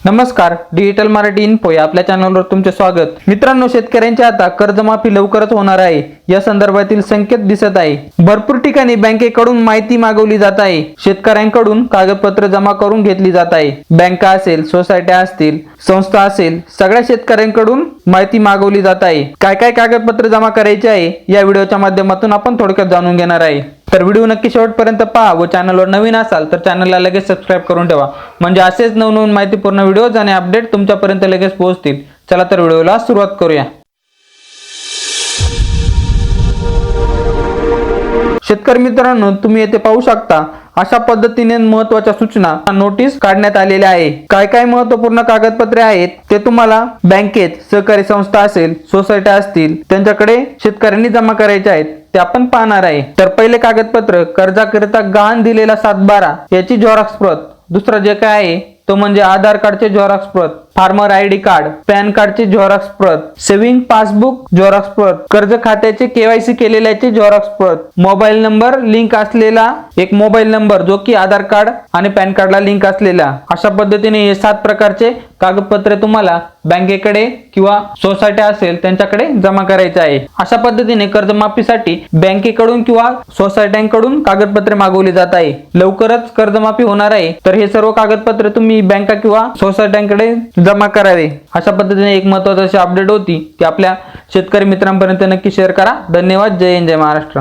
नमस्कार, digital Marathi info या आपल्या चॅनलवर तुमचे स्वागत। मित्रांनो, शेतकऱ्यांच्या आता कर्जमाफी लवकरच होणार आहे या संदर्भातील संकेत दिसत आहे। भरपूर ठिकाणी बँकेकडून माहिती मागवली जात आहे। शेतकऱ्यांकडून कागदपत्र जमा करून घेतली जात आहे। बँका असेल, सोसायट्या असतील, संस्था असेल, सगळ्या शेतकऱ्यांकडून माहिती मागवली जात आहे। काय काय कागदपत्र जमा करायचे आहे या व्हिडिओच्या माध्यमातून आपण थोडक्यात जाणून घेणार आहे। तर व्हिडिओ नक्की शेवटपर्यंत पहा व चॅनलवर नवीन असाल तर चॅनलला लगेच सबस्क्राइब करून ठेवा, म्हणजे असेच नवनवीन माहितीपूर्ण व्हिडिओज आणि अपडेट तुमच्यापर्यंत लगेच पोहोचतील। चला तर व्हिडिओला सुरुवात करूया। शेतकरी मित्रांनो, तुम्ही येथे पाहू शकता अशा पद्धतीने महत्त्वाच्या सूचना नोटीस काढण्यात आलेल्या आहे। काय काय महत्त्वपूर्ण कागदपत्रे आहेत ते तुम्हाला बँकेत, सहकारी संस्था असेल, सोसायट्या असतील त्यांच्याकडे शेतकऱ्यांनी जमा करायचे आहेत ते आपण पाहणार आहे। तर पहिले कागदपत्र, कर्जाकरिता गहाण दिलेला 7/12 याची झेरॉक्स प्रत। दुसरा जे काय आहे तो म्हणजे आधार कार्डचे झेरॉक्स प्रत, फार्मर आयडी कार्ड, पॅन कार्डचे झेरॉक्स प्रत, सेव्हिंग पासबुक झेरॉक्स प्रत, कर्ज खात्याचे केवायसी केलेल्याचे झेरॉक्स प्रत, मोबाईल नंबर लिंक असलेला एक मोबाईल नंबर जो की आधार कार्ड आणि पॅन कार्डला लिंक असलेला। अशा पद्धतीने हे 7 प्रकारचे कागदपत्रे तुम्हाला बँकेकडे किंवा सोसायटी असेल त्यांच्याकडे जमा करायचे आहे। अशा पद्धतीने कर्जमाफीसाठी बँकेकडून किंवा सोसायट्यांकडून कागदपत्रे मागवली जात आहे। लवकरच कर्जमाफी होणार आहे, तर हे सर्व कागदपत्रे तुम्ही बँका किंवा सोसायट्यांकडे जमा करावे। अशा पद्धतीने एक महत्त्वाची अपडेट होती ती आपल्या शेतकरी मित्रांपर्यंत नक्की शेअर करा। धन्यवाद। जय हिंद, जय महाराष्ट्र।